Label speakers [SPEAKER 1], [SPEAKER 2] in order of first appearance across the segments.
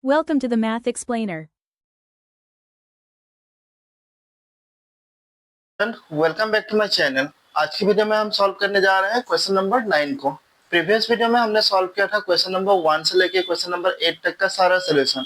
[SPEAKER 1] Welcome to the Math Explainer.
[SPEAKER 2] Welcome back to my channel. आज की video में हम सॉल्व करने जा रहे हैं क्वेश्चन नंबर 9 को। प्रीवियस वीडियो में हमने सॉल्व किया था क्वेश्चन नंबर 1 से लेके क्वेश्चन नंबर 8 तक का सारा सॉल्यूशन।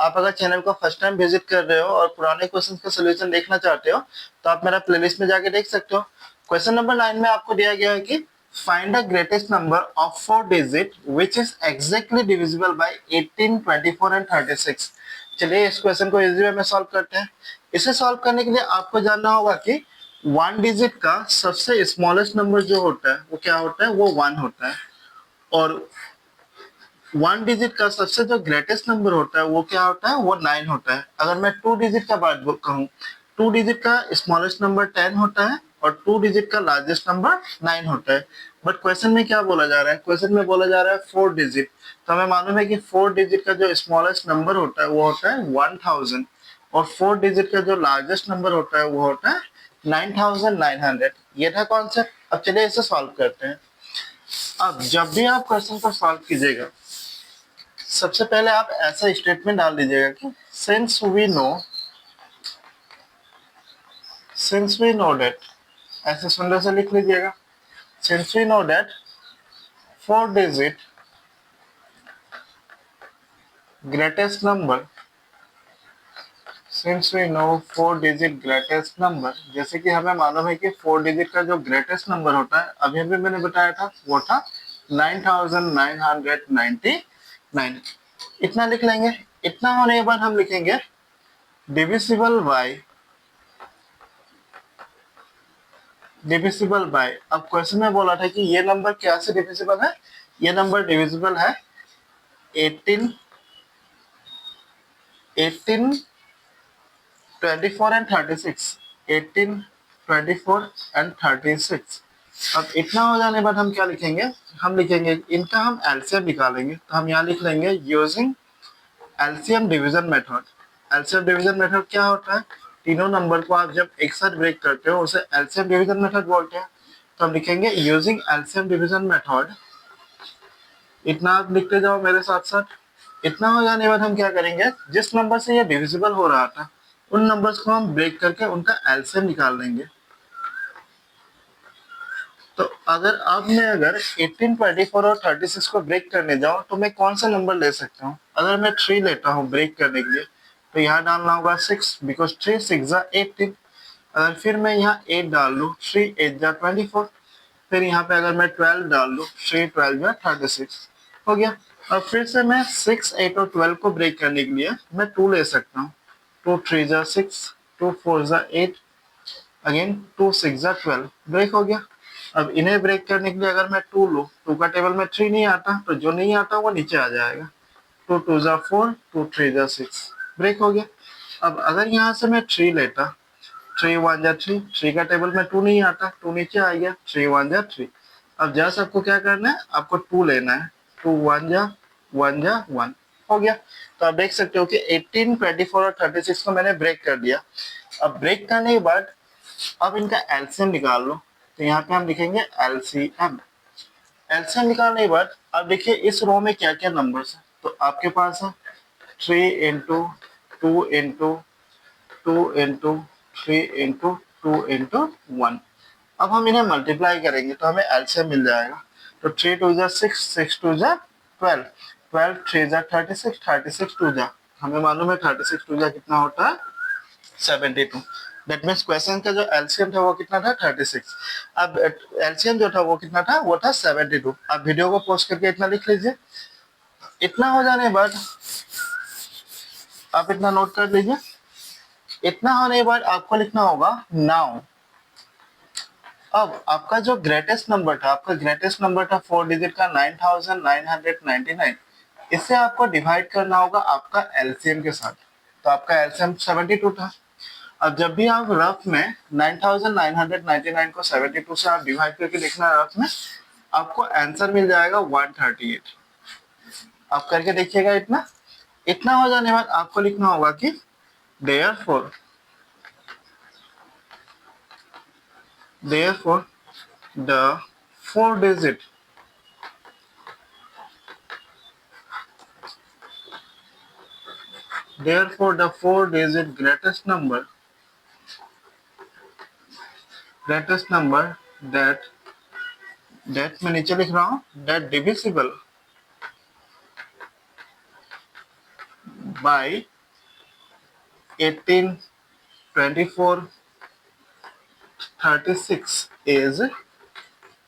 [SPEAKER 2] आप अगर चैनल को फर्स्ट टाइम विजिट कर रहे हो और पुराने क्वेश्चंस का सॉल्यूशन देखना चाहते हो तो आप मेरा प्लेलिस्ट में जाके देख सकते हो। क्वेश्चन नंबर 9 में आपको दिया गया है कि find the greatest number of 4 digit which is exactly divisible by 18, 24 and 36। चलिए इस क्वेश्चन को इजी वे में सॉल्व करते हैं। इसे सॉल्व करने के लिए आपको जानना होगा कि 1 डिजिट का सबसे स्मॉलेस्ट नंबर जो होता है वो क्या होता है, वो 1 होता है। और 1 डिजिट का सबसे जो ग्रेटेस्ट नंबर होता है वो क्या होता है, वो 9 होता है। अगर मैं 2 डिजिट का बात कहूँ, 2 डिजिट का स्मॉलेस्ट नंबर 10 होता है और 2 डिजिट का लार्जेस्ट नंबर 9 होता है। बट क्वेश्चन में क्या बोला जा रहा है, क्वेश्चन में बोला जा रहा है 4 डिजिट। तो हमें मालूम है कि 4 डिजिट का जो स्मॉलेस्ट नंबर होता है वो होता है 1000 और 4 डिजिट का जो लार्जेस्ट नंबर होता है वो होता है 9900। ये था कॉन्सेप्ट। अब चलिए इसे सॉल्व करते हैं। अब जब भी आप क्वेश्चन को सॉल्व कीजिएगा सबसे पहले आप ऐसा स्टेटमेंट डाल दीजिएगा कि सिंस वी नो दैट, ऐसे सुंदर से लिख लीजिएगा। Since we know that 4 digit greatest number, since we know 4 digit greatest number, जैसे कि हमें मालूम है कि 4 डिजिट का जो ग्रेटेस्ट नंबर होता है अभी अभी मैंने बताया था वो था 9999। इतना लिख लेंगे। इतना होने के बाद हम लिखेंगे डिविजिबल बाय, डिविजिबल बाय। अब क्वेश्चन में बोला था कि ये नंबर क्या से डिविजिबल है, ये नंबर डिविजिबल है 18, 18, 24 एंड 36, 18, 24 एंड 36। अब इतना हो जाने के बाद हम क्या लिखेंगे, हम लिखेंगे इनका हम एलसीएम निकालेंगे। तो हम यहाँ लिख लेंगे using LCM division method. LCM division method क्या होता है, तीनों नंबर को आप जब एक साथ ब्रेक करते हो उसे एलसीएम डिवीजन मेथड बोलते हैं। तो हम लिखेंगे यूजिंग एलसीएम डिवीजन मेथड। इतना आप लिखते जाओ मेरे साथ साथ। इतना हो जाने के बाद हम क्या करेंगे, जिस नंबर से ये डिविजिबल हो रहा था उन नंबर्स को हम ब्रेक करके उनका एलसीएम निकाल लेंगे। तो अगर अब मैं अगर 18, 24 और 36 को ब्रेक करने जाऊं तो मैं कौन सा नंबर ले सकता हूं। अगर मैं 3 लेता हूं ब्रेक करने के लिए तो यहाँ डालना होगा 6, बिकॉज 3 6 जा 18। अगर फिर मैं यहाँ 8 डाल लूँ, 3 8 जा 24। फिर यहाँ पे अगर मैं 12 डाल लूँ, 3 12 जा 36 हो गया। और फिर से मैं 6 8 और 12 को ब्रेक करने के लिए मैं 2 ले सकता हूँ। 2 3 जा 6, 2 4 जा 8, अगेन 2 6 जा 12, ब्रेक हो गया। अब इन्हें ब्रेक करने के लिए अगर मैं 2 लूँ, 2 का टेबल में 3 नहीं आता तो जो नहीं आता वो नीचे आ जाएगा। 2 2 जा 4, 2 3 जा 6, ब्रेक हो गया। अब अगर यहाँ से मैं 3 लेता, 3 1 जा 3, 3 का टेबल में 2 नहीं आता, 2 नीचे आ गया, 3 1 जा 3। अब जस्ट आपको क्या करना है, आपको 2 लेना है। 2 1 जा 1 जा 1 हो गया। तो आप देख सकते हो कि 18, 24 और 36 को मैंने ब्रेक कर दिया। अब ब्रेक करने के बाद अब इनका एलसीएम निकाल लो। तो यहाँ पे हम लिखेंगे एलसीएम। एलसीएम निकालने के बाद अब देखिए इस रो में क्या क्या नंबर्स है। तो आपके पास है 3 into 2 into 2 into 3 into 2 into 1। अब हम इन्हें मल्टीप्लाई करेंगे तो हमें एलसीएम मिल जाएगा। तो 3 2 जा 6, 6 2 जा 12, 12 3 जा 36, 36 2 जा, हमें मालूम है 36 2 जा कितना होता है 72। दैट मीन्स क्वेश्चन का जो एलसीएम था वो कितना था 36। अब एलसीएम जो था वो कितना था, वो था 72। आप वीडियो को पॉज करके इतना लिख लीजिए। इतना हो जाने के बाद आप इतना नोट कर लीजिए। इतना होने के बाद आपको लिखना होगा नाउ। अब आपका जो ग्रेटेस्ट नंबर था, आपका ग्रेटेस्ट नंबर था 4 डिजिट का 9999, इससे आपको डिवाइड करना होगा आपका एलसीएम के साथ। तो आपका एलसीएम 72 था। अब जब भी आप रफ में 9999 को 72 से आप डिवाइड करके देखना रफ में, आपको आंसर मिल जाएगा 138। आप करके देखिएगा। इतना इतना हो जाने के बाद आपको लिखना होगा कि therefore the 4 digit therefore the 4-digit greatest number that मैं नीचे लिख रहा हूँ, that divisible by 18, 24, 36 is,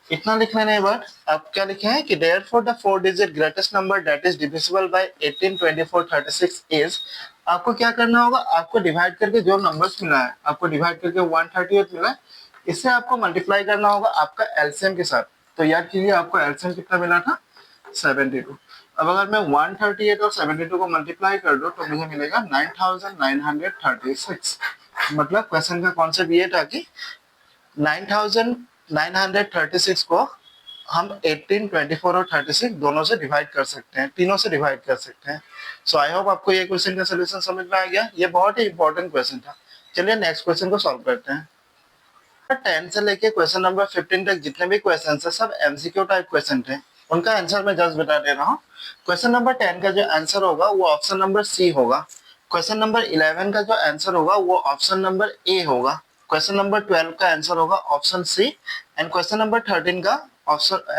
[SPEAKER 2] इतना लिखना नहीं, बट आप क्या लिखे हैं कि therefore the 4-digit greatest number that is divisible by 18, 24, 36 is, आपको क्या करना होगा, आपको डिवाइड करके जो नंबर्स मिला है, आपको डिवाइड करके 138 मिला है, इससे आपको मल्टीप्लाई करना होगा आपका एलसीएम के साथ। तो याद कीजिए आपको एलसीएम कितना मिला था, 72। अब अगर मैं 138 और 72 को मल्टीप्लाई कर दूं तो मुझे मिलेगा 9936। मतलब क्वेश्चन का कॉन्सेप्ट ये था कि 9936 को हम 18, 24 और 36 दोनों से डिवाइड कर सकते हैं, तीनों से डिवाइड कर सकते हैं। सो आई होप आपको ये क्वेश्चन का सोल्यूशन समझ में आ गया। ये बहुत ही इंपॉर्टेंट क्वेश्चन था। चलिए नेक्स्ट क्वेश्चन को सॉल्व करते हैं। 10 से लेके क्वेश्चन नंबर 15 तक जितने भी क्वेश्चन है सब एमसीक्यू टाइप क्वेश्चन थे, उनका आंसर मैं जस्ट बता दे रहा हूँ। क्वेश्चन नंबर 10 का जो आंसर होगा वो ऑप्शन नंबर सी होगा। क्वेश्चन नंबर 11 का जो आंसर होगा वो ऑप्शन नंबर ए होगा। क्वेश्चन नंबर 12 का आंसर होगा option C and question number 13 का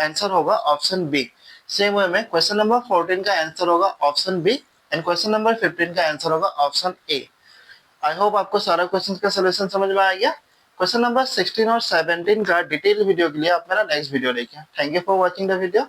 [SPEAKER 2] आंसर होगा ऑप्शन बी। सेम वे में क्वेश्चन नंबर 14 का आंसर होगा option B and question number 15 का आंसर होगा ऑप्शन ए। आई होप आपको सारा क्वेश्चन का सोल्यूशन समझ में आ गया। क्वेश्चन नंबर 16 और 17 का डिटेल वीडियो के लिए आप मेरा नेक्स्ट वीडियो देखिए। Thank you for watching the video.